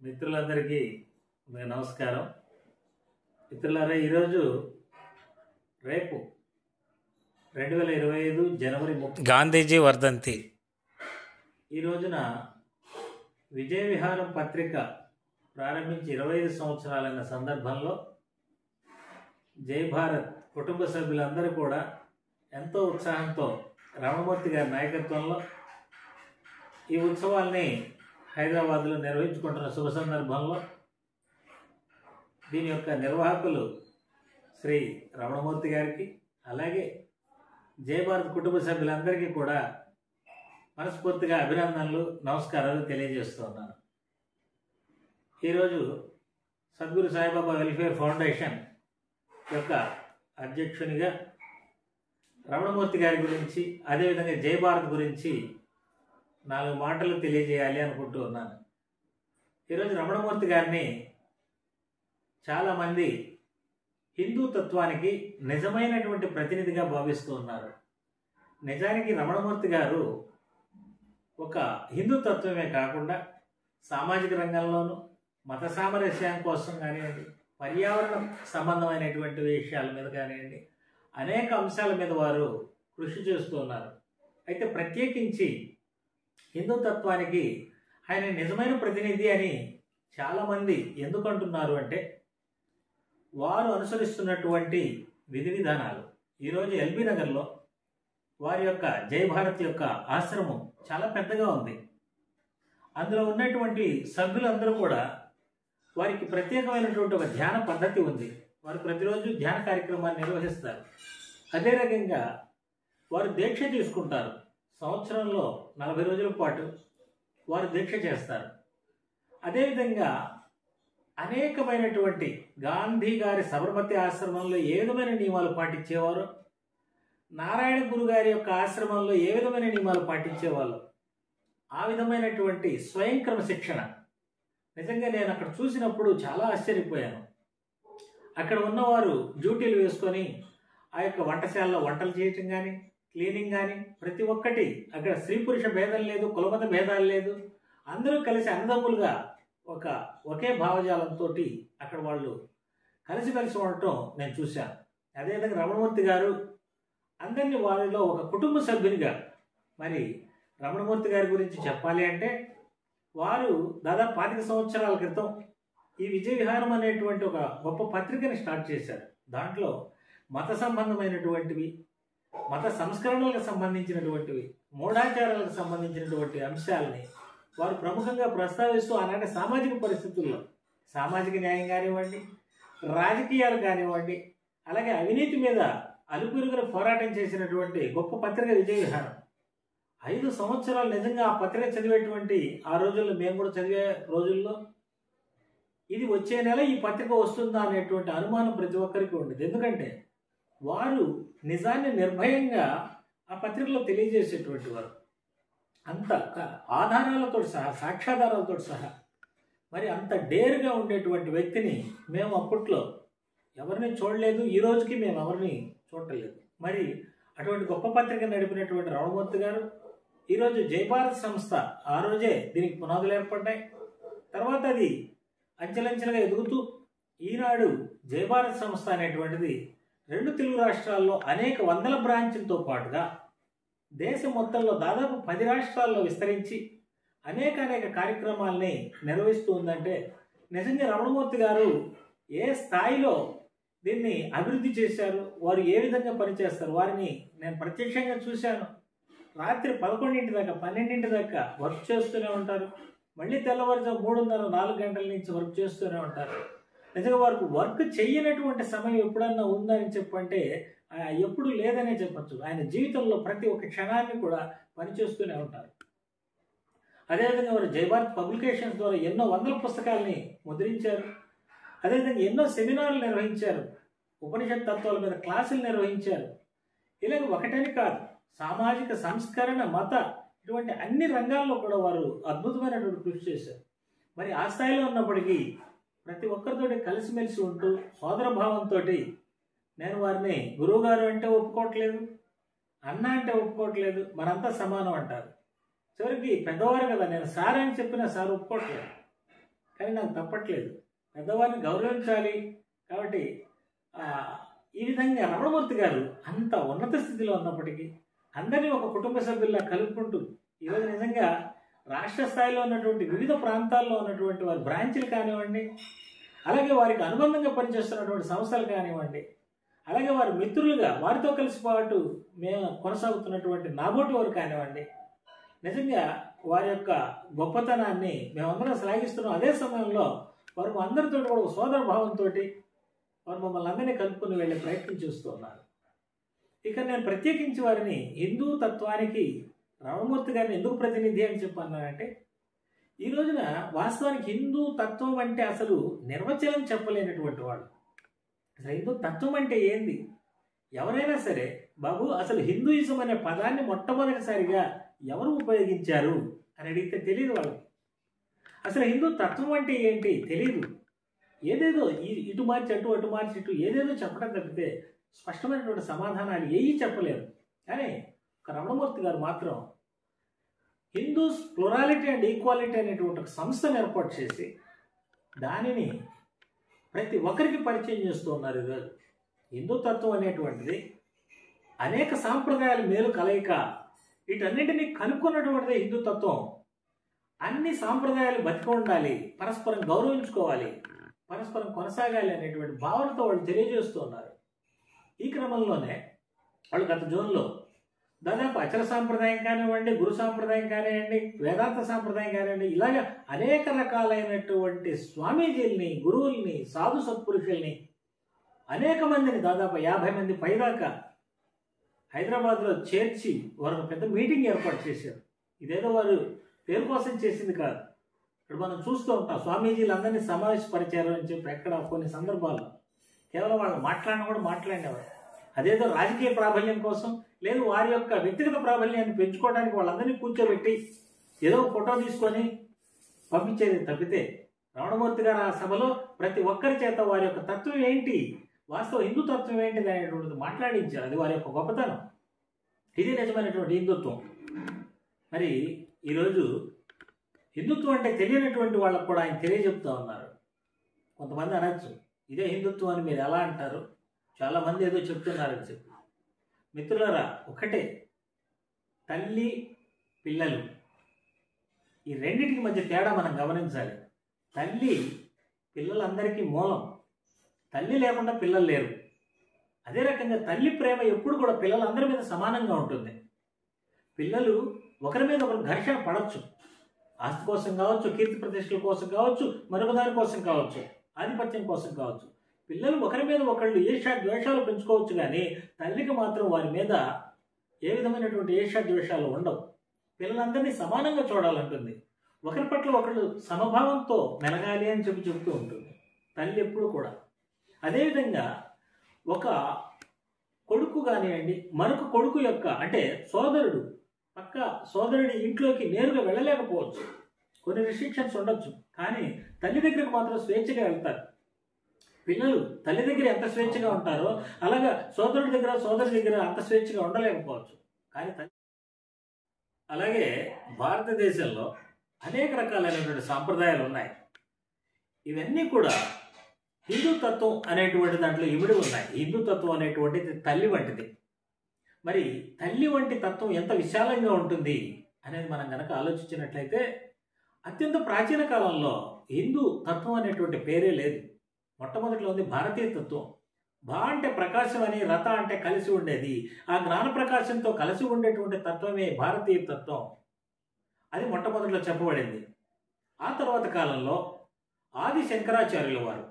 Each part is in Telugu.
మిత్రులందరికీ నమస్కారం. మిత్రులారా, ఈరోజు రేపు 2025 జనవరి 30 గాంధీజీ వర్ధంతి. ఈ రోజున విజయ విహారం పత్రిక ప్రారంభించి 25 సంవత్సరాలైన సందర్భంలో జై భారత్ కుటుంబ సభ్యులందరూ కూడా ఎంతో ఉత్సాహంతో రమణమూర్తి గారి నాయకత్వంలో ఈ ఉత్సవాల్ని హైదరాబాద్లో నిర్వహించుకుంటున్న శుభ సందర్భంలో దీని యొక్క నిర్వాహకులు శ్రీ రమణమూర్తి గారికి, అలాగే జై భారత్ కుటుంబ సభ్యులందరికీ కూడా మనస్ఫూర్తిగా అభినందనలు, నమస్కారాలు తెలియజేస్తున్నాను. ఈరోజు సద్గురు సాయిబాబా వెల్ఫేర్ ఫౌండేషన్ యొక్క అధ్యక్షునిగా రమణమూర్తి గారి గురించి, అదేవిధంగా జై భారత్ గురించి 4 మాటలు తెలియజేయాలి అనుకుంటూ ఉన్నాను. ఈరోజు రమణమూర్తి గారిని చాలామంది హిందూ తత్వానికి నిజమైనటువంటి ప్రతినిధిగా భావిస్తూ ఉన్నారు. నిజానికి రమణమూర్తి గారు ఒక హిందూ తత్వమే కాకుండా సామాజిక రంగంలోనూ, మత సామరస్యం కోసం కానివ్వండి, పర్యావరణ సంబంధమైనటువంటి విషయాల మీద కానివ్వండి, అనేక అంశాల మీద వారు కృషి చేస్తూ ఉన్నారు. అయితే ప్రత్యేకించి హిందూ తత్వానికి ఆయన నిజమైన ప్రతినిధి అని చాలామంది ఎందుకు అంటున్నారు అంటే, వారు అనుసరిస్తున్నటువంటి విధి విధానాలు. ఈరోజు ఎల్బీ నగర్లో వారి యొక్క జై భారత్ యొక్క ఆశ్రమం చాలా పెద్దగా ఉంది. అందులో ఉన్నటువంటి సభ్యులందరూ కూడా వారికి ప్రత్యేకమైనటువంటి ఒక ధ్యాన పద్ధతి ఉంది. వారు ప్రతిరోజు ధ్యాన కార్యక్రమాన్ని నిర్వహిస్తారు. అదే రకంగా వారు దీక్ష తీసుకుంటారు. సంవత్సరంలో 40 రోజుల పాటు వారు దీక్ష చేస్తారు. అదేవిధంగా అనేకమైనటువంటి గాంధీ గారి సబర్మతి ఆశ్రమంలో ఏ విధమైన నియమాలు పాటించేవారు, నారాయణ గురు గారి యొక్క ఆశ్రమంలో ఏ విధమైన నియమాలు పాటించేవాళ్ళు, ఆ విధమైనటువంటి స్వయం క్రమశిక్షణ. నిజంగా నేను అక్కడ చూసినప్పుడు చాలా ఆశ్చర్యపోయాను. అక్కడ ఉన్నవారు డ్యూటీలు వేసుకొని ఆ యొక్క వంటశాలలో వంటలు చేయటం కానీ, క్లీనింగ్ కానీ, ప్రతి ఒక్కటి అక్కడ స్త్రీ పురుష భేదం లేదు, కులమత భేదాలు లేదు. అందరూ కలిసి అన్నదమ్ములుగా ఒకే భావజాలంతో అక్కడ వాళ్ళు కలిసి ఉండటం నేను చూశాను. అదేవిధంగా రమణమూర్తి గారు అందరినీ వారిలో ఒక కుటుంబ సభ్యునిగా, మరి రమణమూర్తి గారి గురించి చెప్పాలి అంటే, వారు దాదాపు 25 సంవత్సరాల క్రితం ఈ విజయ విహారం అనేటువంటి ఒక గొప్ప పత్రికని స్టార్ట్ చేశారు. దాంట్లో మత సంబంధమైనటువంటివి, మత సంస్కరణలకు సంబంధించినటువంటివి, మూఢాచారాలకు సంబంధించినటువంటి అంశాలని వారు ప్రముఖంగా ప్రస్తావిస్తూ ఆనాటి సామాజిక పరిస్థితుల్లో సామాజిక న్యాయం కానివ్వండి, రాజకీయాలు కానివ్వండి, అలాగే అవినీతి మీద అలుపెరుగున పోరాటం చేసినటువంటి గొప్ప పత్రిక విజయ విహారం. 5 సంవత్సరాలు నిజంగా ఆ పత్రిక చదివేటువంటి ఆ రోజుల్లో, మేము కూడా చదివే రోజుల్లో, ఇది వచ్చే నెల ఈ పత్రిక వస్తుందా అనేటువంటి అనుమానం ప్రతి ఒక్కరికి ఉండేది. ఎందుకంటే వారు నిజాన్ని నిర్భయంగా ఆ పత్రికలో తెలియజేసేటువంటి వారు. అంత ఆధారాలతో సహా, సాక్ష్యాధారాలతో సహా, మరి అంత డేర్గా ఉండేటువంటి వ్యక్తిని మేము అప్పట్లో ఎవరిని చూడలేదు. ఈ రోజుకి మేము ఎవరిని చూడలేదు. మరి అటువంటి గొప్ప పత్రిక నడిపినటువంటి రమణమూర్తి గారు ఈరోజు జై భారత్ సంస్థ ఆ రోజే దీనికి పునాదులు ఏర్పడ్డాయి. తర్వాత అది అంచెలంచెలుగా ఎదుగుతూ ఈనాడు జై భారత్ సంస్థ అనేటువంటిది 2 తెలుగు రాష్ట్రాల్లో అనేక వందల బ్రాంచ్లతో పాటుగా దేశం మొత్తంలో దాదాపు 10 రాష్ట్రాల్లో విస్తరించి అనేక కార్యక్రమాలని నిర్వహిస్తూ ఉందంటే, నిజంగా రమణమూర్తి గారు ఏ స్థాయిలో దీన్ని అభివృద్ధి చేశారు, వారు ఏ విధంగా పనిచేస్తారు, వారిని నేను ప్రత్యక్షంగా చూశాను. రాత్రి 11 దాకా 12 దాకా వర్క్ చేస్తూనే ఉంటారు. మళ్ళీ తెల్లవారుజాము 3:30, 4 గంటల నుంచి వర్క్ చేస్తూనే ఉంటారు. నిజంగా వారికి వర్క్ చేయనటువంటి సమయం ఎప్పుడన్నా ఉందని చెప్పంటే ఎప్పుడు లేదనే చెప్పచ్చు. ఆయన జీవితంలో ప్రతి ఒక్క క్షణాన్ని కూడా పనిచేస్తూనే ఉంటారు. అదేవిధంగా వారు జై భారత్ పబ్లికేషన్స్ ద్వారా ఎన్నో వందల పుస్తకాలని ముద్రించారు. అదేవిధంగా ఎన్నో సెమినార్లు నిర్వహించారు, ఉపనిషత్ తత్వాల మీద క్లాసులు నిర్వహించారు. ఇలాగ ఒకటని కాదు, సామాజిక సంస్కరణ, మత, ఇటువంటి అన్ని రంగాల్లో కూడా వారు అద్భుతమైనటువంటి కృషి చేశారు. మరి ఆ స్థాయిలో ఉన్నప్పటికీ ప్రతి ఒక్కరితోటి కలిసిమెలిసి ఉంటూ సోదర భావంతో నేను వారిని గురువుగారు అంటే ఒప్పుకోవట్లేదు, అన్న అంటే ఒప్పుకోవట్లేదు, మనంతా సమానం అంటారు. చివరికి పెద్దవారు కదా, నేను సార్ అని చెప్పినా సార్ ఒప్పుకోవట్లేదు. కానీ నాకు తప్పట్లేదు, పెద్దవారిని గౌరవించాలి. కాబట్టి ఈ విధంగా రమణమూర్తి గారు అంత ఉన్నత స్థితిలో ఉన్నప్పటికీ అందరినీ ఒక కుటుంబ సభ్యుల్లా కలుపుకుంటూ ఈరోజు నిజంగా రాష్ట్ర స్థాయిలో ఉన్నటువంటి వివిధ ప్రాంతాల్లో ఉన్నటువంటి వారి బ్రాంచ్లు కానివ్వండి, అలాగే వారికి అనుబంధంగా పనిచేస్తున్నటువంటి సంస్థలు కానివ్వండి, అలాగే వారి మిత్రులుగా వారితో కలిసి పాటు మేము కొనసాగుతున్నటువంటి నాబోటి వారు కానివ్వండి, నిజంగా వారి యొక్క గొప్పతనాన్ని మేమందరం శ్లాఘిస్తున్నాం. అదే సమయంలో వారు అందరితో కూడా ఒక సోదర భావంతో వారు మమ్మల్ని అందరినీ కలుపుకుని వెళ్ళే ప్రయత్నం చేస్తున్నారు. ఇక నేను ప్రత్యేకించి వారిని హిందూ తత్వానికి రమణమూర్తి గారిని ఎందుకు ప్రతినిధి అని చెప్పన్నానంటే, ఈ రోజున వాస్తవానికి హిందూ తత్వం అంటే అసలు నిర్వచనం చెప్పలేనటువంటి వాడు. అసలు హిందూ తత్వం అంటే ఏంది? ఎవరైనా సరే బాబు అసలు హిందూయిజం అనే పదాన్ని మొట్టమొదటిసారిగా ఎవరు ఉపయోగించారు అని అడిగితే తెలియదు వాళ్ళకి. అసలు హిందూ తత్వం అంటే ఏంటి తెలియదు. ఏదేదో ఇటు మార్చి అటు మార్చి ఇటు ఏదేదో చెప్పడం తప్పితే స్పష్టమైనటువంటి సమాధానాలు ఏవి చెప్పలేరు. కానీ ఒక రమణమూర్తి గారు మాత్రం హిందూస్ ప్లూరాలిటీ అండ్ ఈక్వాలిటీ అనేటువంటి ఒక సంస్థను ఏర్పాటు చేసి దానిని ప్రతి ఒక్కరికి పరిచయం చేస్తూ ఉన్నారు. ఈరోజు హిందూ తత్వం అనేటువంటిది అనేక సాంప్రదాయాల మేలు కలయిక, వీటన్నింటినీ కనుక్కున్నటువంటిది హిందూ తత్వం. అన్ని సాంప్రదాయాలు బతికి ఉండాలి, పరస్పరం గౌరవించుకోవాలి, పరస్పరం కొనసాగాలి అనేటువంటి భావనతో వాళ్ళు తెలియజేస్తూ ఉన్నారు. ఈ క్రమంలోనే వాళ్ళు గత జూన్లో దాదాపు అచల సాంప్రదాయం కానివ్వండి, గురు సాంప్రదాయం కానివ్వండి, వేదాంత సాంప్రదాయం కానివ్వండి, ఇలాగ అనేక రకాలైనటువంటి స్వామీజీల్ని, గురువుల్ని, సాధు సత్పురుషుల్ని అనేక మందిని దాదాపు 50 మంది పైదాకా హైదరాబాద్లో చేర్చి వారు పెద్ద మీటింగ్ ఏర్పాటు చేశారు. ఇదేదో వారు పేరు కోసం చేసింది కాదు. ఇప్పుడు మనం చూస్తూ ఉంటాం స్వామీజీలు అందరినీ సమావేశపరిచారు అని చెప్పి ఎక్కడ కొన్ని సందర్భాల్లో కేవలం వాళ్ళు మాట్లాడినవారు. అదేదో రాజకీయ ప్రాబల్యం కోసం లేదు వారి యొక్క వ్యక్తిగత ప్రాబల్యాన్ని పెంచుకోవడానికి వాళ్ళందరినీ కూర్చోబెట్టి ఏదో ఫోటో తీసుకొని పంపించేది తప్పితే రమణమూర్తి గారు ఆ సభలో ప్రతి ఒక్కరి చేత వారి యొక్క తత్వం ఏంటి, వాస్తవ హిందూ తత్వం ఏంటిది అనేటువంటిది మాట్లాడించారు. అది వారి యొక్క గొప్పతనం. ఇది నిజమైనటువంటి హిందుత్వం. మరి ఈరోజు హిందుత్వం అంటే తెలియనటువంటి వాళ్ళకు కూడా ఆయన తెలియజెప్తూ ఉన్నారు. కొంతమంది అనొచ్చు ఇదే హిందుత్వం అని మీరు ఎలా అంటారు, చాలామంది ఏదో చెప్తున్నారని చెప్పి. మిత్రులారా, ఒకటే, తల్లి పిల్లలు ఈ రెండింటికి మధ్య తేడా మనం గమనించాలి. తల్లి పిల్లలందరికీ మూలం. తల్లి లేకుండా పిల్లలు లేరు. అదే రకంగా తల్లి ప్రేమ ఎప్పుడు కూడా పిల్లలందరి మీద సమానంగా ఉంటుంది. పిల్లలు ఒకరి మీద ఒకరు ఘర్షణ పడవచ్చు, ఆస్తి కోసం కావచ్చు, కీర్తి ప్రతిష్టల కోసం కావచ్చు, మరొక దాని కోసం కావచ్చు, ఆధిపత్యం కోసం కావచ్చు. పిల్లలు ఒకరి మీద ఒకళ్ళు ద్వేషాలు పెంచుకోవచ్చు, కానీ తల్లికి మాత్రం వారి మీద ఏ విధమైనటువంటి ద్వేషాలు ఉండవు. పిల్లలందరినీ సమానంగా చూడాలంటుంది. ఒకరి పట్ల ఒకళ్ళు సమభావంతో మెలగాలి అని చెప్తూ ఉంటుంది తల్లి ఎప్పుడు కూడా. అదేవిధంగా ఒక కొడుకు కానివ్వండి, మరొక కొడుకు యొక్క అంటే సోదరుడు పక్క సోదరుడి ఇంట్లోకి నేరుగా వెళ్ళలేకపోవచ్చు, కొన్ని రిస్ట్రిక్షన్స్ ఉండొచ్చు, కానీ తల్లి దగ్గరకు మాత్రం స్వేచ్ఛగా వెళ్తారు. పిల్లలు తల్లి దగ్గర ఎంత స్వేచ్ఛగా ఉంటారో అలాగా సోదరుడి దగ్గర సోదరి దగ్గర అంత స్వేచ్ఛగా ఉండలేకపోవచ్చు. కానీ అలాగే భారతదేశంలో అనేక రకాలైనటువంటి సాంప్రదాయాలు ఉన్నాయి. ఇవన్నీ కూడా హిందూ తత్వం అనేటువంటి దాంట్లో ఇమిడి ఉన్నాయి. హిందూ తత్వం అనేటువంటిది తల్లి వంటిది. మరి తల్లి వంటి తత్వం ఎంత విశాలంగా ఉంటుంది అనేది మనం కనుక ఆలోచించినట్లయితే, అత్యంత ప్రాచీన కాలంలో హిందూ తత్వం అనేటువంటి పేరే లేదు. మొట్టమొదటిలో ఉంది భారతీయ తత్వం. భా అంటే ప్రకాశం అని, రథ అంటే కలిసి ఉండేది. ఆ జ్ఞాన ప్రకాశంతో కలిసి ఉండేటువంటి తత్వమే భారతీయ తత్వం. అది మొట్టమొదటిలో చెప్పబడింది. ఆ తర్వాత కాలంలో ఆది శంకరాచార్యుల వారు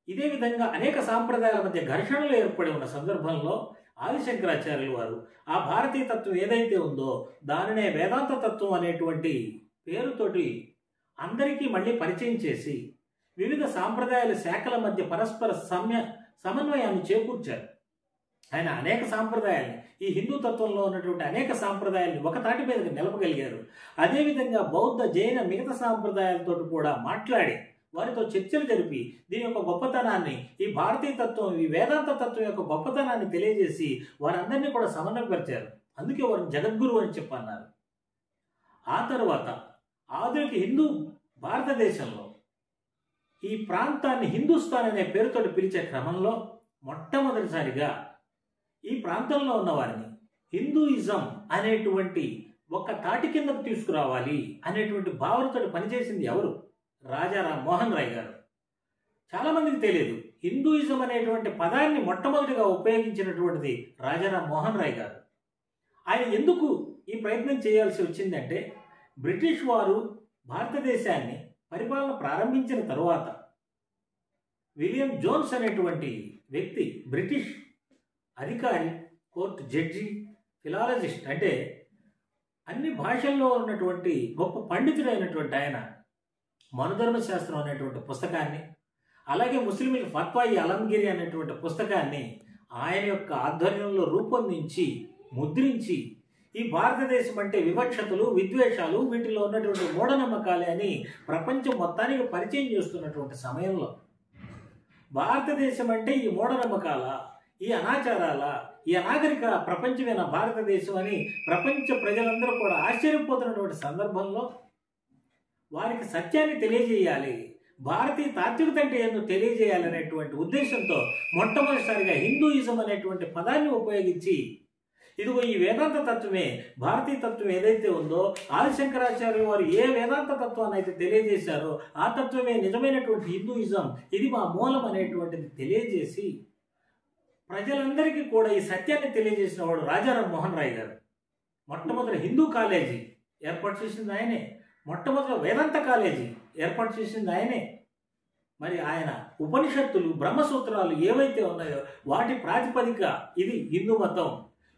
ఇదే విధంగా అనేక సాంప్రదాయాల మధ్య ఘర్షణలు ఏర్పడి ఉన్న సందర్భంలో ఆది శంకరాచార్యుల వారు ఆ భారతీయ తత్వం ఏదైతే ఉందో దానినే వేదాంత తత్వం అనేటువంటి పేరుతోటి అందరికీ మళ్ళీ పరిచయం చేసి వివిధ సాంప్రదాయాల శాఖల మధ్య పరస్పర సమన్వయాన్ని చేకూర్చారు. ఆయన అనేక సాంప్రదాయాల్ని, ఈ హిందూ తత్వంలో ఉన్నటువంటి అనేక సాంప్రదాయాల్ని ఒక తాటి మీదకి నిలపగలిగారు. అదేవిధంగా బౌద్ధ జైన మిగతా సాంప్రదాయాలతో కూడా మాట్లాడి వారితో చర్చలు జరిపి దీని యొక్క గొప్పతనాన్ని, ఈ భారతీయ తత్వం, ఈ వేదాంత తత్వం యొక్క గొప్పతనాన్ని తెలియజేసి వారందరినీ కూడా సమన్వయపరిచారు. అందుకే వారిని జగద్గురు అని చెప్పన్నారు. ఆ తర్వాత ఆధునిక హిందూ భారతదేశంలో ఈ ప్రాంతాన్ని హిందుస్థాన్ అనే పేరుతో పిలిచే క్రమంలో మొట్టమొదటిసారిగా ఈ ప్రాంతంలో ఉన్న వారిని హిందూయిజం అనేటువంటి ఒక తాటి కిందకు తీసుకురావాలి అనేటువంటి భావనతో పనిచేసింది ఎవరు? రాజా రామ్మోహన్ రాయ్ గారు. చాలామందికి తెలియదు, హిందూయిజం అనేటువంటి పదాన్ని మొట్టమొదటిగా ఉపయోగించినటువంటిది రాజా రామ్మోహన్ రాయ్ గారు. ఆయన ఎందుకు ఈ ప్రయత్నం చేయాల్సి వచ్చిందంటే, బ్రిటిష్ వారు భారతదేశాన్ని పరిపాలన ప్రారంభించిన తరువాత విలియం జోన్స్ అనేటువంటి వ్యక్తి, బ్రిటిష్ అధికారి, కోర్టు జడ్జి, ఫిలాలజిస్ట్, అంటే అన్ని భాషల్లో ఉన్నటువంటి గొప్ప పండితుడైనటువంటి ఆయన మనుధర్మ శాస్త్రం అనేటువంటి పుస్తకాన్ని, అలాగే ముస్లింల ఫత్వా-ఈ అలంగిరి అనేటువంటి పుస్తకాన్ని ఆయన యొక్క ఆధ్వర్యంలో రూపొందించి ముద్రించి, ఈ భారతదేశం అంటే వివక్షతలు, విద్వేషాలు, వీటిలో ఉన్నటువంటి మూఢనమ్మకాలే అని ప్రపంచం మొత్తానికి పరిచయం చేస్తున్నటువంటి సమయంలో భారతదేశం అంటే ఈ మూఢనమ్మకాల, ఈ అనాచారాల, ఈ అనాగరిక ప్రపంచమైన భారతదేశం అని ప్రపంచ ప్రజలందరూ కూడా ఆశ్చర్యపోతున్నటువంటి సందర్భంలో వారికి సత్యాన్ని తెలియజేయాలి, భారతీయ తాత్వికత అంటే ఏందో తెలియజేయాలనేటువంటి ఉద్దేశంతో మొట్టమొదటిసారిగా హిందూయిజం అనేటువంటి పదాన్ని ఉపయోగించి, ఇదిగో ఈ వేదాంత తత్వమే, భారతీయ తత్వం ఏదైతే ఉందో, ఆదిశంకరాచార్యులు వారు ఏ వేదాంత తత్వాన్ని అయితే తెలియజేశారో ఆ తత్వమే నిజమైనటువంటి హిందూయిజం, ఇది మా మూలం అనేటువంటిది తెలియజేసి ప్రజలందరికీ కూడా ఈ సత్యాన్ని తెలియజేసిన వాడు రాజా రామ్మోహన్ రాయ్ గారు. మొట్టమొదటి హిందూ కాలేజీ ఏర్పాటు చేసింది ఆయనే, మొట్టమొదటి వేదాంత కాలేజీ ఏర్పాటు చేసింది ఆయనే. మరి ఆయన ఉపనిషత్తులు, బ్రహ్మసూత్రాలు ఏవైతే ఉన్నాయో వాటి ప్రాతిపదిక ఇది హిందూ మతం.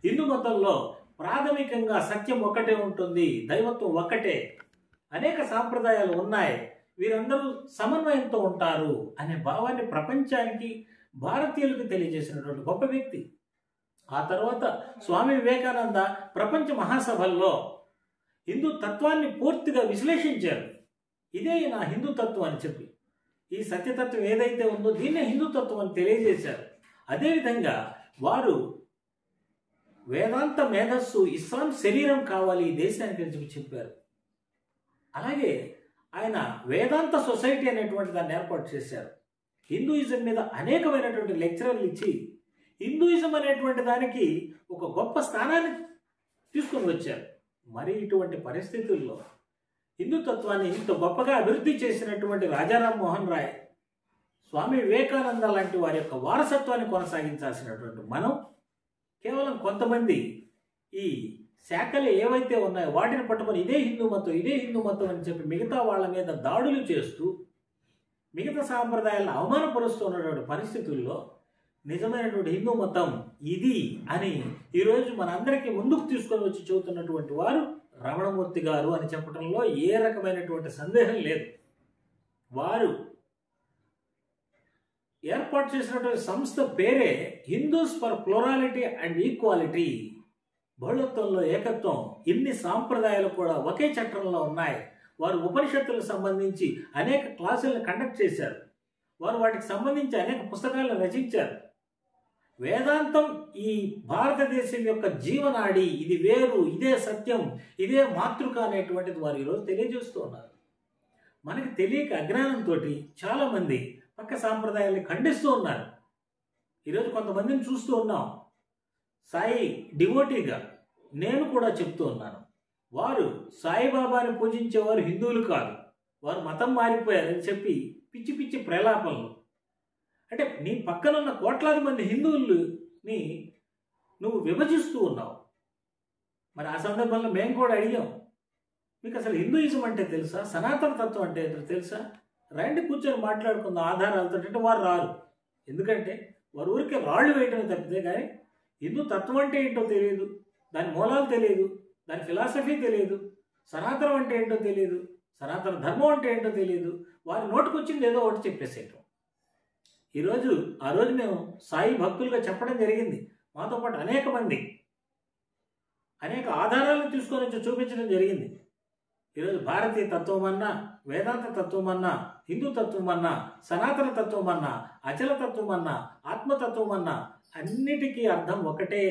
హిందూ మతంలో ప్రాథమికంగా సత్యం ఒక్కటే ఉంటుంది, దైవత్వం ఒక్కటే, అనేక సాంప్రదాయాలు ఉన్నాయి, వీరందరూ సమన్వయంతో ఉంటారు అనే భావాన్ని ప్రపంచానికి, భారతీయులకు తెలియజేసినటువంటి గొప్ప వ్యక్తి. ఆ తర్వాత స్వామి వివేకానంద ప్రపంచ మహాసభల్లో హిందూ తత్వాన్ని పూర్తిగా విశ్లేషించారు. ఇదే నా హిందూ తత్వం అని చెప్పి, ఈ సత్యతత్వం ఏదైతే ఉందో దీన్నే హిందూ తత్వం అని తెలియజేశారు. అదేవిధంగా వారు వేదాంత మేధస్సు, ఇస్లాం శరీరం కావాలి ఈ దేశానికి అని చెప్పి చెప్పారు. అలాగే ఆయన వేదాంత సొసైటీ అనేటువంటి దాన్ని ఏర్పాటు చేశారు. హిందూయిజం మీద అనేకమైనటువంటి లెక్చరర్లు ఇచ్చి హిందూయిజం అనేటువంటి దానికి ఒక గొప్ప స్థానాన్ని తీసుకొని వచ్చారు. మరి ఇటువంటి పరిస్థితుల్లో హిందుతత్వాన్ని ఇంత గొప్పగా అభివృద్ధి చేసినటువంటి రాజా రామ్మోహన్ రాయ్, స్వామి వివేకానంద లాంటి వారి యొక్క వారసత్వాన్ని కొనసాగించాల్సినటువంటి మనం కేవలం కొంతమంది ఈ శాఖలు ఏవైతే ఉన్నాయో వాటిని పట్టుకొని ఇదే హిందూ మతం, ఇదే హిందూ మతం అని చెప్పి మిగతా వాళ్ళ మీద దాడులు చేస్తూ మిగతా సాంప్రదాయాలను అవమానపరుస్తున్నటువంటి పరిస్థితుల్లో నిజమైనటువంటి హిందూ మతం ఇది అని ఈరోజు మనందరికీ ముందుకు తీసుకొని వచ్చి చెబుతున్నటువంటి వారు రమణమూర్తి గారు అని చెప్పడంలో ఏ రకమైనటువంటి సందేహం లేదు. వారు ఏర్పాటు చేసినటువంటి సంస్థ పేరే Hindus for plurality and equality, బహుళత్వంలో ఏకత్వం. ఇన్ని సాంప్రదాయాలు కూడా ఒకే చట్టంలో ఉన్నాయి. వారు ఉపనిషత్తులకు సంబంధించి అనేక క్లాసులను కండక్ట్ చేశారు. వారు వాటికి సంబంధించి అనేక పుస్తకాలను రచించారు. వేదాంతం ఈ భారతదేశం యొక్క జీవనాడి, ఇది వేరు, ఇదే సత్యం, ఇదే మాతృక అనేటువంటిది వారు ఈరోజు తెలియజేస్తూ ఉన్నారు. మనకి తెలియక అజ్ఞానంతో చాలామంది పక్క సాంప్రదాయాల్ని ఖండిస్తూ ఉన్నారు. ఈరోజు కొంతమందిని చూస్తూ ఉన్నాం. సాయి డివోటీగా నేను కూడా చెప్తూ ఉన్నాను, వారు సాయిబాబాని పూజించేవారు హిందువులు కాదు, వారు మతం మారిపోయారని చెప్పి పిచ్చి పిచ్చి ప్రలాపనలు. అంటే నీ పక్కనున్న కోట్లాది మంది హిందువుల్ని నువ్వు విభజిస్తూ ఉన్నావు. మరి ఆ సందర్భంలో మేము కూడా అడిగాం, మీకు అసలు హిందూయిజం అంటే తెలుసా, సనాతన తత్వం అంటే తెలుసా, రండి కూర్చొని మాట్లాడుకుందాం ఆధారాలతో. అంటే వారు రారు. ఎందుకంటే వారు ఊరికే రాళ్ళు వేయటమే తప్పితే కానీ హిందూ తత్వం అంటే ఏంటో తెలియదు, దాని మూలాలు తెలియదు, దాని ఫిలాసఫీ తెలియదు, సనాతనం అంటే ఏంటో తెలియదు, సనాతన ధర్మం అంటే ఏంటో తెలియదు. వారి నోటుకొచ్చింది ఏదో ఒకటి చెప్పేసేయటం. ఆ రోజు మేము సాయి భక్తులుగా చెప్పడం జరిగింది. మాతో పాటు అనేక మంది అనేక ఆధారాలను తీసుకొని వచ్చి చూపించడం జరిగింది. ఈరోజు భారతీయ తత్వం అన్నా, వేదాంత తత్వం అన్నా, హిందూ తత్వం అన్నా, సనాతన తత్వం అన్నా, అచల తత్వం అన్నా, ఆత్మతత్వం అన్నా అన్నిటికీ అర్థం ఒకటే.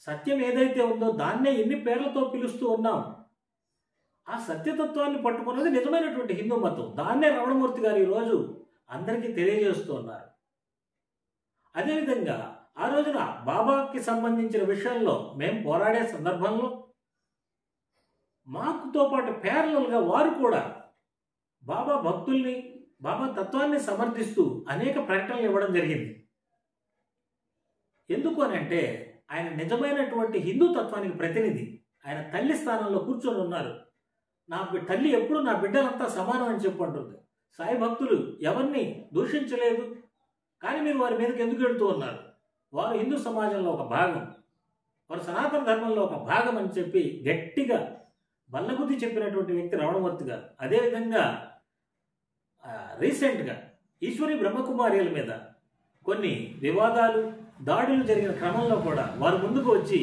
సత్యం ఏదైతే ఉందో దాన్నే ఎన్ని పేర్లతో పిలుస్తూ ఉన్నాం. ఆ సత్యతత్వాన్ని పట్టుకున్నది నిజమైనటువంటి హిందూ మతం. దాన్నే రమణమూర్తి గారు ఈరోజు అందరికీ తెలియజేస్తూ ఉన్నారు. అదేవిధంగా ఆ రోజున బాబాకి సంబంధించిన విషయంలో మేము పోరాడే సందర్భంలో మాకుతో పాటు ప్యారలల్గా వారు కూడా బాబా భక్తుల్ని, బాబా తత్వాన్ని సమర్థిస్తూ అనేక ప్రకటనలు ఇవ్వడం జరిగింది. ఎందుకు అని అంటే ఆయన నిజమైనటువంటి హిందూ తత్వానికి ప్రతినిధి. ఆయన తల్లి స్థానంలో కూర్చొని ఉన్నారు. నా తల్లి ఎప్పుడు నా బిడ్డలంతా సమానం అని చెప్పంటుంది. సాయి భక్తులు ఎవరిని దూషించలేదు, కానీ మీరు వారి మీదకి ఎందుకు వెళ్తూ ఉన్నారు? వారు హిందూ సమాజంలో ఒక భాగం, వారు సనాతన ధర్మంలో ఒక భాగం అని చెప్పి గట్టిగా బల్లగుద్ది చెప్పినటువంటి వ్యక్తి రమణమూర్తి గారు. అదేవిధంగా రీసెంట్గా ఈశ్వరి బ్రహ్మకుమార్యుల మీద కొన్ని వివాదాలు, దాడులు జరిగిన క్రమంలో కూడా వారు ముందుకు వచ్చి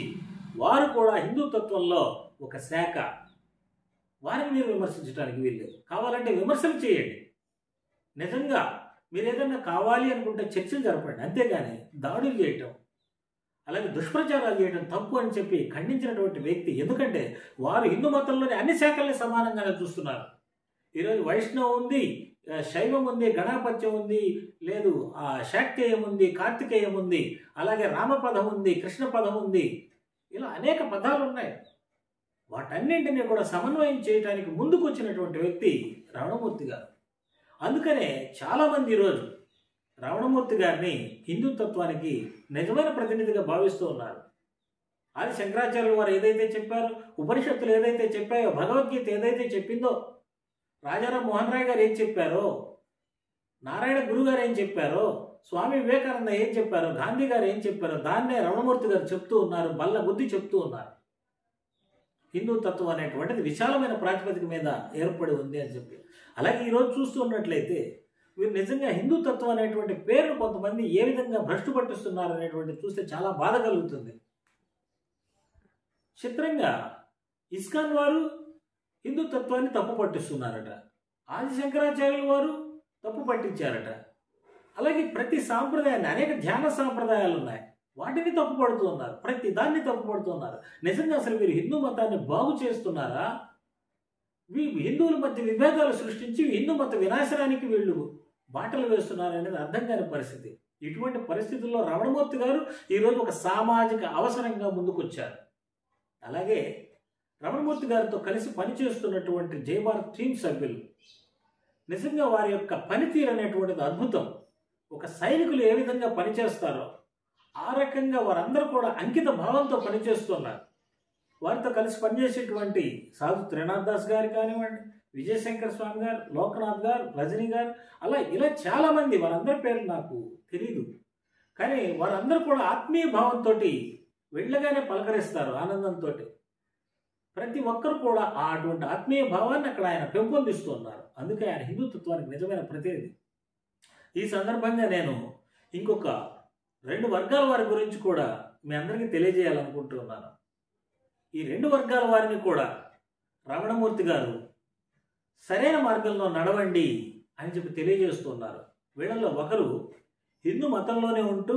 వారు కూడా హిందూ తత్వంలో ఒక శాఖ, వారిని మీరు విమర్శించడానికి వీల్లేదు. కావాలంటే విమర్శలు చేయండి, నిజంగా మీరు ఏదన్నా కావాలి అనుకుంటే చర్చలు జరపండి, అంతేగాని దాడులు చేయటం, అలాగే దుష్ప్రచారాలు చేయడం తప్పు అని చెప్పి ఖండించినటువంటి వ్యక్తి. ఎందుకంటే వారు హిందూ మతంలోని అన్ని శాఖల్ని సమానంగానే చూస్తున్నారు. ఈరోజు వైష్ణవం ఉంది, శైవం ఉంది, గణాపత్యం ఉంది, లేదు శాక్తేయం ఉంది, కార్తికేయం ఉంది, అలాగే రామపదం ఉంది, కృష్ణ పదం ఉంది, ఇలా అనేక పదాలు ఉన్నాయి. వాటన్నింటినీ కూడా సమన్వయం చేయడానికి ముందుకు వచ్చినటువంటి వ్యక్తి రమణమూర్తి గారు. అందుకనే చాలామంది ఈరోజు రమణమూర్తి గారిని హిందుత్వానికి నిజమైన ప్రతినిధిగా భావిస్తూ ఉన్నారు. ఆది శంకరాచార్యులు వారు ఏదైతే చెప్పారో, ఉపనిషత్తులు ఏదైతే చెప్పాయో, భగవద్గీత ఏదైతే చెప్పిందో, రాజారాం మోహన్ రాయ్ గారు ఏం చెప్పారో, నారాయణ గురు గారు ఏం చెప్పారో, స్వామి వివేకానంద ఏం చెప్పారో, గాంధీ గారు ఏం చెప్పారో, దాన్నే రమణమూర్తి గారు చెప్తూ ఉన్నారు, బల్ల బుద్ధి చెప్తూ ఉన్నారు. హిందూ తత్వం అనేటువంటిది విశాలమైన ప్రాతిపదిక మీద ఏర్పడి ఉంది అని చెప్పి. అలాగే ఈరోజు చూస్తూ ఉన్నట్లయితే వీరు నిజంగా హిందూ తత్వం అనేటువంటి పేరును కొంతమంది ఏ విధంగా భ్రష్టు పట్టిస్తున్నారు అనేటువంటి చూస్తే చాలా బాధ కలుగుతుంది. చిత్రంగా ఇస్కాన్ వారు హిందూ తత్వాన్ని తప్పు పట్టిస్తున్నారట, ఆది శంకరాచార్యులు వారు తప్పు పట్టించారట. అలాగే ప్రతి సాంప్రదాయాన్ని, అనేక ధ్యాన సాంప్రదాయాలు ఉన్నాయి, వాటిని తప్పుపడుతూ ఉన్నారు, ప్రతి దాన్ని తప్పుపడుతున్నారు. నిజంగా అసలు వీరు హిందూ మతాన్ని బాగు చేస్తున్నారా? హిందువుల మధ్య విభేదాలు సృష్టించి హిందూ మత వినాశనానికి వీళ్ళు బాటలు వేస్తున్నారు అనేది అర్థం కాని పరిస్థితి. ఇటువంటి పరిస్థితుల్లో రమణమూర్తి గారు ఈరోజు ఒక సామాజిక అవసరంగా ముందుకొచ్చారు. అలాగే రమణమూర్తి గారితో కలిసి పనిచేస్తున్నటువంటి జయభారత్ టీం సభ్యులు నిజంగా వారి యొక్క పనితీరు అనేటువంటిది అద్భుతం. ఒక సైనికులు ఏ విధంగా పనిచేస్తారో ఆ రకంగా వారందరూ కూడా అంకిత భావంతో పనిచేస్తున్నారు. వారితో కలిసి పనిచేసేటువంటి సాధు త్రినాథ్ దాస్ గారు కానివ్వండి, విజయశంకర్ స్వామి గారు, లోకనాథ్ గారు, రజనీ గారు, ఇలా చాలామంది, వారందరి పేరు నాకు తెలియదు, కానీ వారందరూ కూడా ఆత్మీయ భావంతో వెళ్ళగానే పలకరిస్తారు ఆనందంతో. ప్రతి ఒక్కరు కూడా అటువంటి ఆత్మీయ భావాన్ని అక్కడ ఆయన పెంపొందిస్తున్నారు. అందుకే ఆయన హిందుత్వానికి నిజమైన ప్రతినిధి. ఈ సందర్భంగా నేను ఇంకొక 2 వర్గాల వారి గురించి కూడా మీ అందరికీ తెలియజేయాలనుకుంటున్నాను. ఈ 2 వర్గాల వారిని కూడా రమణమూర్తి గారు సరైన మార్గంలో నడవండి అని చెప్పి తెలియజేస్తున్నారు. వీళ్ళల్లో ఒకరు హిందూ మతంలోనే ఉంటూ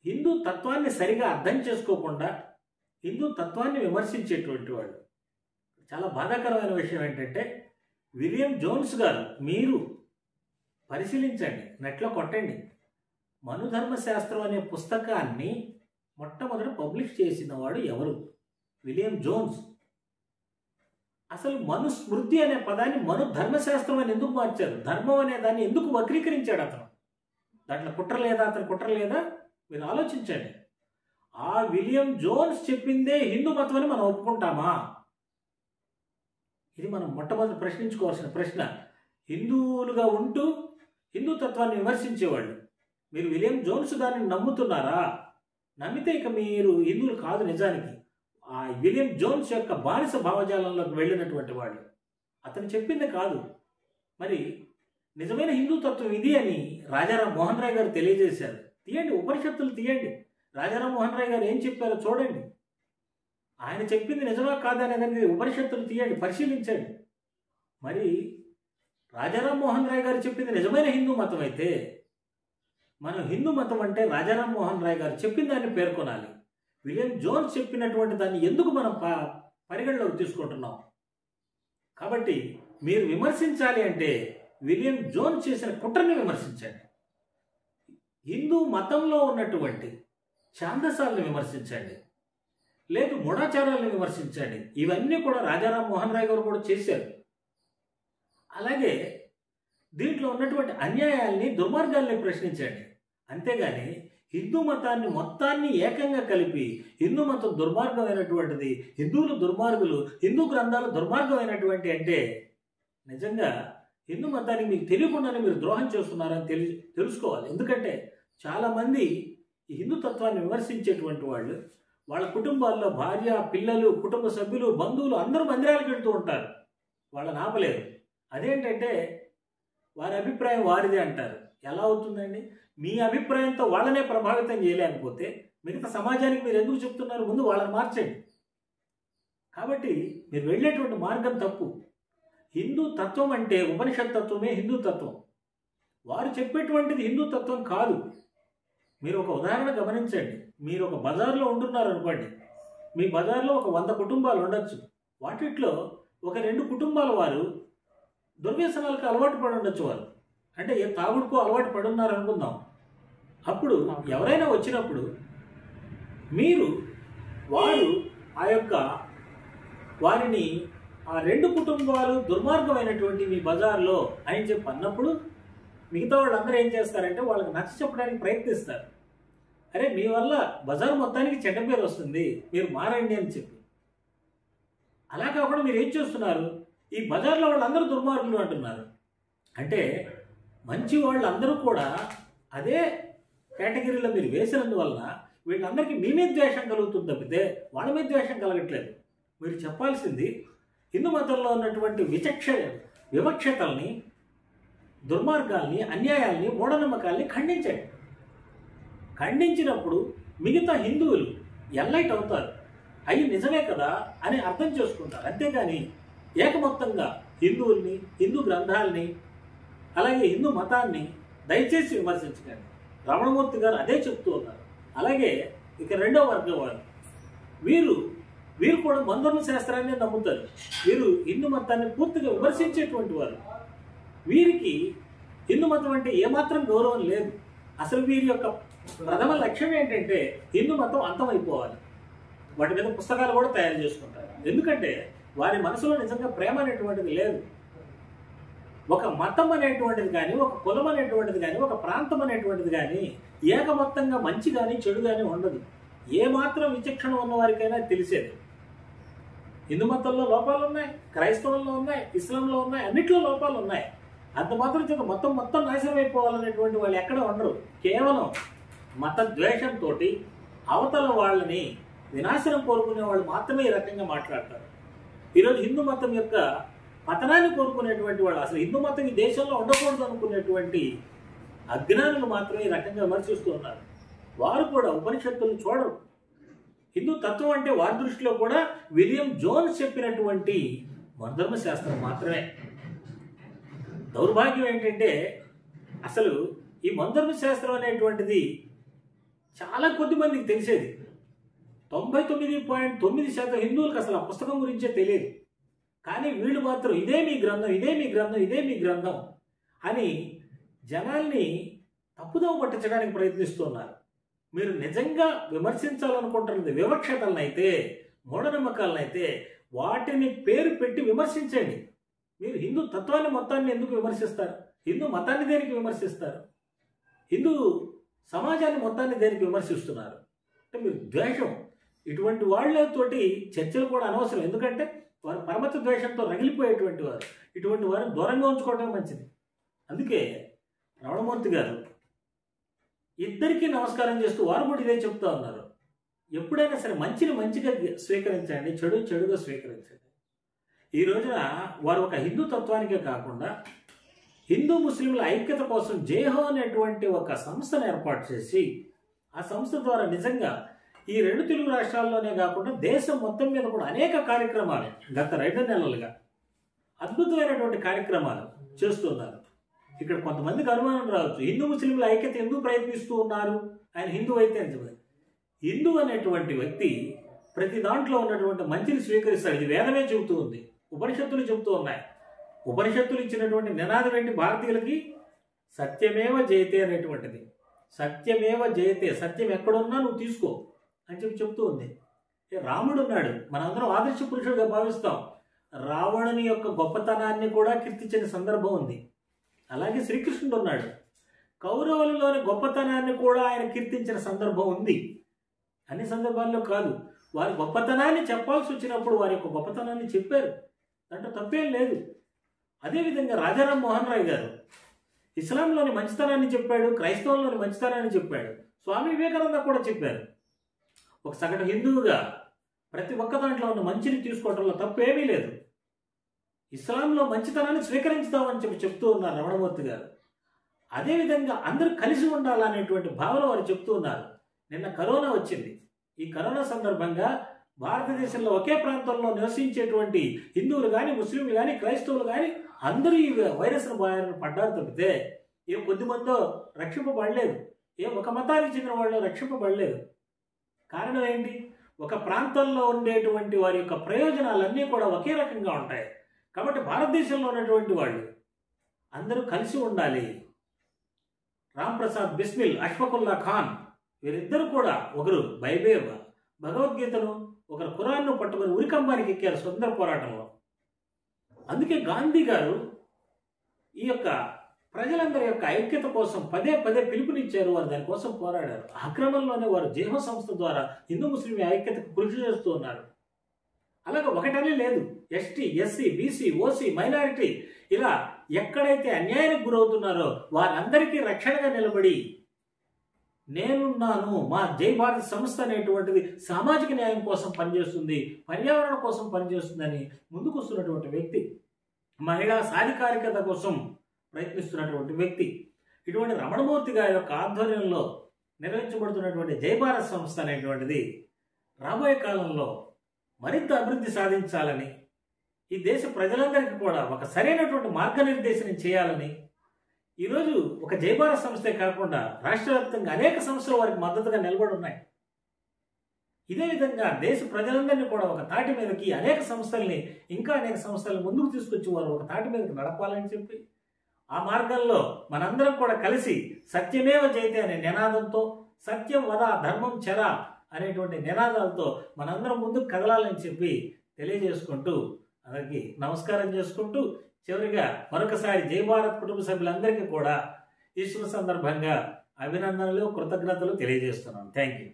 హిందూ తత్వాన్ని సరిగా అర్థం చేసుకోకుండా హిందూ తత్వాన్ని విమర్శించేటువంటి వాళ్ళు. చాలా బాధాకరమైన విషయం ఏంటంటే విలియం జోన్స్ గారు, మీరు పరిశీలించండి, నెట్లో కొట్టండి, మనుధర్మశాస్త్రం అనే పుస్తకాన్ని మొట్టమొదట పబ్లిష్ చేసిన వాడు ఎవరు? William Jones. అసలు మనుస్మృతి అనే పదాన్ని మను ధర్మశాస్త్రం అని ఎందుకు మార్చారు? ధర్మం అనే దాన్ని ఎందుకు వక్రీకరించాడు అతను? దాంట్లో కుట్ర లేదా? అతను కుట్ర లేదా? మీరు ఆలోచించండి. ఆ విలియం జోన్స్ చెప్పిందే హిందూ మతం అని మనం ఒప్పుకుంటామా? ఇది మనం మొట్టమొదటి ప్రశ్నించుకోవాల్సిన ప్రశ్న. హిందువులుగా ఉంటూ హిందూ తత్వాన్ని విమర్శించేవాళ్ళు మీరు విలియం జోన్స్ దాన్ని నమ్ముతున్నారా? నమ్మితే ఇక మీరు హిందువులు కాదు. నిజానికి ఆ విలియం జోన్స్ యొక్క బానిస భావజాలంలోకి వెళ్ళినటువంటి వాళ్ళు. అతను చెప్పింది కాదు. మరి నిజమైన హిందూ తత్వం ఇది అని రాజారాం మోహన్ రాయ్ గారు తెలియజేశారు. తీయండి, ఉపనిషత్తులు తీయండి, రాజారాం మోహన్ రాయ్ గారు ఏం చెప్పారో చూడండి. ఆయన చెప్పింది నిజమా కాదా అనేది ఉపనిషత్తులు తీయండి, పరిశీలించండి. మరి రాజారాం మోహన్ రాయ్ గారు చెప్పింది నిజమైన హిందూ మతం అయితే మనం హిందూ మతం అంటే రాజారాం మోహన్ రాయ్ గారు చెప్పిన దాన్ని పేర్కొనాలి. విలియం జోన్స్ చెప్పినటువంటి దాన్ని ఎందుకు మనం పరిగణలోకి తీసుకుంటున్నాం? కాబట్టి మీరు విమర్శించాలి అంటే విలియం జోన్స్ చేసిన కుట్రని విమర్శించండి. హిందూ మతంలో ఉన్నటువంటి ఛాందసాలను విమర్శించండి, లేదు మూఢాచారాలను విమర్శించండి. ఇవన్నీ కూడా రాజారాం మోహన్ రాయ్ గారు కూడా చేశారు. అలాగే దీంట్లో ఉన్నటువంటి అన్యాయాల్ని, దుర్మార్గాల్ని ప్రశ్నించండి. అంతేగాని హిందూ మతాన్ని మొత్తాన్ని ఏకంగా కలిపి హిందూ మతం దుర్మార్గమైనటువంటిది, హిందువులు దుర్మార్గులు, హిందూ గ్రంథాలు దుర్మార్గమైనటువంటి అంటే నిజంగా హిందూ మతానికి మీకు తెలియకుండానే మీరు ద్రోహం చేస్తున్నారని తెలుసుకోవాలి. ఎందుకంటే చాలామంది ఈ హిందూ తత్వాన్ని విమర్శించేటువంటి వాళ్ళు వాళ్ళ కుటుంబాల్లో భార్య, పిల్లలు, కుటుంబ సభ్యులు, బంధువులు అందరూ మందిరాలకు వెళ్తూ ఉంటారు. వాళ్ళని ఆపలేరు. అదేంటంటే వారి అభిప్రాయం వారిదే అంటారు. ఎలా అవుతుందండి? మీ అభిప్రాయంతో వాళ్ళనే ప్రభావితం చేయలేకపోతే మిగతా సమాజానికి మీరు ఎందుకు చెప్తున్నారు? ముందు వాళ్ళని మార్చండి. కాబట్టి మీరు వెళ్ళేటువంటి మార్గం తప్పు. హిందూ తత్వం అంటే ఉపనిషత్ తత్వమే హిందూ తత్వం. వారు చెప్పేటువంటిది హిందూ తత్వం కాదు. మీరు ఒక ఉదాహరణ గమనించండి. మీరు ఒక బజార్లో ఉంటున్నారు అనుకోండి. మీ బజార్లో ఒక 100 కుటుంబాలు ఉండొచ్చు. వాటిట్లో ఒక 2 కుటుంబాల వారు దుర్వ్యసనాలకు అలవాటు పడి ఉండొచ్చు. వారు అంటే ఏ తాగుడుకో అలవాటు పడి ఉన్నారు అనుకుందాం. అప్పుడు ఎవరైనా వచ్చినప్పుడు వారు ఆ యొక్క వారిని ఆ 2 కుటుంబాలు దుర్మార్గమైనటువంటి మీ బజార్లో అని చెప్పి అన్నప్పుడు మిగతా వాళ్ళందరూ ఏం చేస్తారంటే వాళ్ళకి నచ్చ చెప్పడానికి ప్రయత్నిస్తారు. అరే మీ వల్ల బజార్ మొత్తానికి చెడ్డ పేరు వస్తుంది, మీరు మారండి అని చెప్పి. అలా కాకుండా మీరు ఏం చేస్తున్నారు? ఈ బజార్లో వాళ్ళందరూ దుర్మార్గులు అంటున్నారు. అంటే మంచి వాళ్ళందరూ కూడా అదే కేటగిరీలో మీరు వేసినందువలన వీళ్ళందరికీ మీ మీద ద్వేషం కలుగుతుంది తప్పితే వాళ్ళ మీద ద్వేషం కలగట్లేదు. మీరు చెప్పాల్సింది హిందూ మతంలో ఉన్నటువంటి వివక్షతల్ని, దుర్మార్గాల్ని, అన్యాయాల్ని, మూఢనమ్మకాల్ని ఖండించండి. ఖండించినప్పుడు మిగతా హిందువులు ఎన్లైట్ అవుతారు. అవి నిజమే కదా అని అర్థం చేసుకుంటారు. అంతేగాని ఏకమొత్తంగా హిందువుల్ని, హిందూ గ్రంథాలని, అలాగే హిందూ మతాన్ని దయచేసి విమర్శించకండి. రమణమూర్తి గారు అదే చెప్తూ ఉన్నారు. అలాగే ఇక రెండో వర్గం వారు వీరు కూడా మందర్మ శాస్త్రాన్ని నమ్ముతారు. వీరు హిందూ మతాన్ని పూర్తిగా విమర్శించేటువంటి వారు. వీరికి హిందూ మతం అంటే ఏమాత్రం గౌరవం లేదు. అసలు వీరి యొక్క ప్రథమ లక్ష్యం ఏంటంటే హిందూ మతం అంతమైపోవాలి. వాటి మీద పుస్తకాలు కూడా తయారు చేసుకుంటారు. ఎందుకంటే వారి మనసులో నిజంగా ప్రేమ అనేటువంటిది లేదు. ఒక మతం అనేటువంటిది కానీ, ఒక కులం అనేటువంటిది కానీ, ఒక ప్రాంతం అనేటువంటిది కానీ ఏకమొత్తంగా మంచి కానీ చెడు కానీ ఉండదు. ఏమాత్రం విచక్షణ ఉన్న వారికైనా తెలిసేది. హిందూ మతంలో లోపాలు ఉన్నాయి, క్రైస్తవంలో ఉన్నాయి, ఇస్లాంలో ఉన్నాయి, అన్నిట్లో లోపాలు ఉన్నాయి. అంత మాత్రం చేత మొత్తం నాశనం అయిపోవాలనేటువంటి వాళ్ళు ఎక్కడ ఉండరు. కేవలం మత ద్వేషంతో అవతల వాళ్ళని వినాశనం కోరుకునే వాళ్ళు మాత్రమే ఈ రకంగా మాట్లాడతారు. ఈరోజు హిందూ మతం యొక్క పతనాన్ని కోరుకునేటువంటి వాళ్ళు, అసలు హిందూ మతం ఈ దేశంలో ఉండకూడదు అనుకునేటువంటి అజ్ఞానులు మాత్రమే ఈ రకంగా విమర్శిస్తూ ఉన్నారు. వారు కూడా ఉపనిషత్తులను చూడరు. హిందూ తత్వం అంటే వారి దృష్టిలో కూడా విలియం జోన్స్ చెప్పినటువంటి మందర్మ శాస్త్రం మాత్రమే. దౌర్భాగ్యం ఏంటంటే అసలు ఈ మందర్మ శాస్త్రం అనేటువంటిది చాలా కొద్ది మందికి తెలిసేది. 99.9% హిందువులకు అసలు ఆ పుస్తకం గురించే తెలియదు. కానీ వీళ్ళు మాత్రం ఇదే మీ గ్రంథం, ఇదే మీ గ్రంథం, ఇదే మీ గ్రంథం అని జనాల్ని తప్పుదోవ పట్టించడానికి ప్రయత్నిస్తున్నారు. మీరు నిజంగా విమర్శించాలనుకుంటున్నది వివక్షతలనైతే, మూఢనమ్మకాలనైతే వాటిని పేరు పెట్టి విమర్శించండి. మీరు హిందూ తత్వాన్ని మొత్తాన్ని ఎందుకు విమర్శిస్తారు? హిందూ మతాన్ని దేనికి విమర్శిస్తారు? హిందూ సమాజాన్ని మొత్తాన్ని దేనికి విమర్శిస్తున్నారు? అంటే మీరు ద్వేషం, ఇటువంటి వాళ్ళతోటి చర్చలు కూడా అనవసరం. ఎందుకంటే వారు పరమత ద్వేషంతో రగిలిపోయేటువంటి వారు. ఇటువంటి వారిని దూరంగా ఉంచుకోవటం మంచిది. అందుకే రమణమూర్తి గారు ఇద్దరికీ నమస్కారం చేస్తూ వారు కూడా ఇదే చెప్తా ఉన్నారు. ఎప్పుడైనా సరే మంచిని మంచిగా స్వీకరించండి, చెడుగా స్వీకరించండి. ఈ రోజున వారు ఒక హిందూ తత్వానికే కాకుండా హిందూ ముస్లింల ఐక్యత కోసం జేహో అనేటువంటి ఒక సంస్థను ఏర్పాటు చేసి ఆ సంస్థ ద్వారా నిజంగా ఈ 2 తెలుగు రాష్ట్రాల్లోనే కాకుండా దేశం మొత్తం మీద కూడా అనేక కార్యక్రమాలు గత 2 నెలలుగా అద్భుతమైనటువంటి కార్యక్రమాలు చేస్తున్నారు. ఇక్కడ కొంతమందికి అనుమానం రావచ్చు, హిందూ ముస్లింల ఐక్యత ఎందుకు ప్రయత్నిస్తూ ఉన్నారు? ఆయన హిందూ అయితే అని చెప్పారు. హిందూ అనేటువంటి వ్యక్తి ప్రతి దాంట్లో ఉన్నటువంటి మంచిని స్వీకరిస్తాడు. ఇది వేదమే చెబుతూ ఉంది. ఉపనిషత్తులు చెబుతూ ఉన్నాయి. ఉపనిషత్తులు ఇచ్చినటువంటి నినాదం ఏంటి భారతీయులకి? సత్యమేవ జయతే అనేటువంటిది. సత్యమేవ జయతే, సత్యం ఎక్కడున్నా నువ్వు తీసుకో అని చెప్తూ ఉంది. రాముడు ఉన్నాడు, మనందరం ఆదర్శ పురుషుడిగా భావిస్తాం. రావణుని యొక్క గొప్పతనాన్ని కూడా కీర్తించిన సందర్భం ఉంది. అలాగే శ్రీకృష్ణుడు ఉన్నాడు, కౌరవులలోని గొప్పతనాన్ని కూడా ఆయన కీర్తించిన సందర్భం ఉంది. అన్ని సందర్భాల్లో కాదు, వారి గొప్పతనాన్ని చెప్పాల్సి వచ్చినప్పుడు వారి యొక్క గొప్పతనాన్ని చెప్పారు, దాంట్లో తప్పేం లేదు. అదేవిధంగా రాజారాం మోహన్ రాయ్ గారు ఇస్లాంలోని మంచితనాన్ని చెప్పాడు, క్రైస్తవంలోని మంచితనాన్ని చెప్పాడు, స్వామి వివేకానంద కూడా చెప్పారు. ఒక సగటు హిందువుగా ప్రతి ఒక్క దాంట్లో ఉన్న మంచిని తీసుకోవడంలో తప్పేమీ లేదు. ఇస్లాంలో మంచితనాన్ని స్వీకరించుదామని చెప్తూ ఉన్నారు రమణమూర్తి గారు. అదేవిధంగా అందరూ కలిసి ఉండాలనేటువంటి భావన వారు చెప్తూ ఉన్నారు. నిన్న కరోనా వచ్చింది. ఈ కరోనా సందర్భంగా భారతదేశంలో ఒకే ప్రాంతంలో నివసించేటువంటి హిందువులు కానీ, ముస్లింలు కానీ, క్రైస్తవులు కానీ అందరూ ఈ వైరస్ బారిన పడ్డారు తప్పితే ఏ కొద్దిమందో రక్షింపబడలేదు, ఏ ఒక మతానికి చెందిన వాళ్ళు రక్షింపబడలేదు. కారణం ఏంటి? ఒక ప్రాంతంలో ఉండేటువంటి వారి యొక్క ప్రయోజనాలన్నీ కూడా ఒకే రకంగా ఉంటాయి. కాబట్టి భారతదేశంలో ఉన్నటువంటి వాళ్ళు అందరూ కలిసి ఉండాలి. రామ్ ప్రసాద్ బిస్మిల్, అష్ఫకుల్లా ఖాన్ వీరిద్దరు కూడా ఒకరు భగవద్గీతను, ఒకరు ఖురాన్ను పట్టుకొని ఉరికంబానికి ఎక్కారు స్వతంత్ర పోరాటంలో. అందుకే గాంధీ గారు ఈ యొక్క ప్రజలందరి యొక్క ఐక్యత కోసం పదే పదే పిలుపునిచ్చారు. వారు దానికోసం పోరాడారు. ఆ క్రమంలోనే వారు జేహో సంస్థ ద్వారా హిందూ ముస్లిం ఐక్యతకు కృషి చేస్తూ ఉన్నారు. అలాగే ఒకటనే లేదు, ST, SC, BC, OC, minority ఇలా ఎక్కడైతే అన్యాయానికి గురవుతున్నారో వారందరికీ రక్షణగా నిలబడి నేనున్నాను, మా జై భారత్ సంస్థ అనేటువంటిది సామాజిక న్యాయం కోసం పనిచేస్తుంది, పర్యావరణం కోసం పనిచేస్తుందని ముందుకు వస్తున్నటువంటి వ్యక్తి, మహిళా సాధికారికత కోసం ప్రయత్నిస్తున్నటువంటి వ్యక్తి. ఇటువంటి రమణమూర్తి గారి యొక్క ఆధ్వర్యంలో నిర్వహించబడుతున్నటువంటి జై భారత్ సంస్థ అనేటువంటిది రాబోయే కాలంలో మరింత అభివృద్ధి సాధించాలని, ఈ దేశ ప్రజలందరికీ కూడా ఒక సరైనటువంటి మార్గనిర్దేశనం చేయాలని ఈరోజు ఒక జై భారత్ సంస్థే కాకుండా రాష్ట్ర వ్యాప్తంగా అనేక సంస్థలు వారికి మద్దతుగా నిలబడి ఉన్నాయి. ఇదే విధంగా దేశ ప్రజలందరినీ కూడా ఒక తాటి మీదకి అనేక సంస్థల్ని, ఇంకా అనేక సంస్థలను ముందుకు తీసుకొచ్చి వారు ఒక తాటి మీదకి నడపాలని చెప్పి ఆ మార్గంలో మనందరం కూడా కలిసి సత్యమేవ జయతే అనే నినాదంతో, సత్యం వద ధర్మం చెర అనేటువంటి నినాదాలతో మనందరం ముందుకు కదలాలని చెప్పి తెలియజేసుకుంటూ అందరికీ నమస్కారం చేసుకుంటూ చివరిగా మరొకసారి జై భారత్ కుటుంబ సభ్యులందరికీ కూడా ఈ శుభ సందర్భంగా అభినందనలు, కృతజ్ఞతలు తెలియజేస్తున్నాను. Thank you.